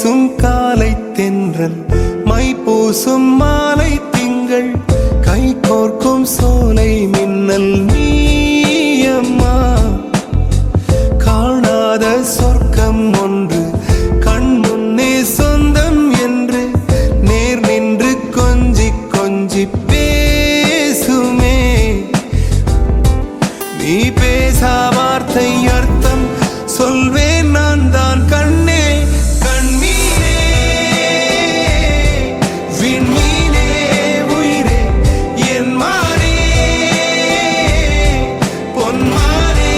பேசும் காலை தென்றல் மை பூசும் மாலை திங்கள் கை கோர்க்கும் சோலை மின்னல் நீயம்மா காணாத சொர்க்கம் ஒன்று கண் முன்னே சொந்தம் என்று நேர் நின்று கொஞ்சி கொஞ்சி பேசுமே நீ பேசா வார்த்தை அர்த்தம் சொல்வேன் நான் தான் கண்ணே கண்மீனே விண்மீனே உயிரே என் மானே பொன்மானே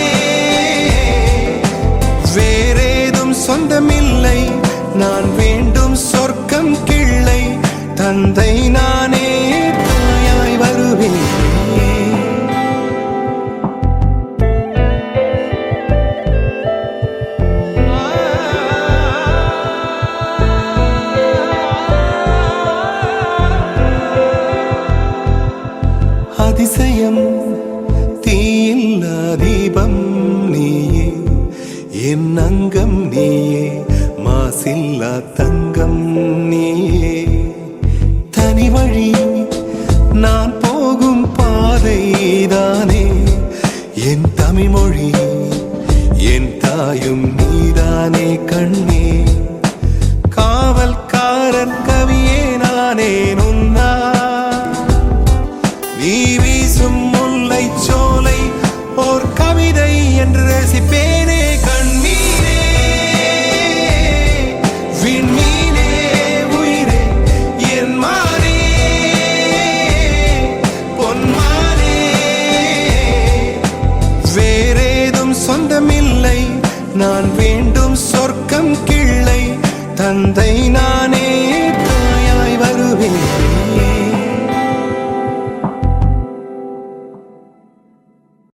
வேறேதும் சொந்தமில்லை நான் வேண்டும் சொர்க்கம் கிள்ளை தந்தை நானே தாயாய் வருவேன் அதிசயம் தீயில்லா தீபம் நீயே என் அங்கம் நீயே மாசில்லா தங்கம் நீயே தனி வழி நான் போகும் பாதைதானே என் தமிழ் மொழி என் தாயும் நீதானே கண்ணே காவல்காரன் கவியே நானே நுண்ணா நீ வீசும் முல்லை சோலை ஓர் கவிதை என்று ரசிப்பேனே கண்மீனே விண்மீனே உயிரே என் மானே பொன்மானே வேறேதும் சொந்தமில்லை நான் வேண்டும் சொர்க்கம் கிள்ளை தந்தை நானே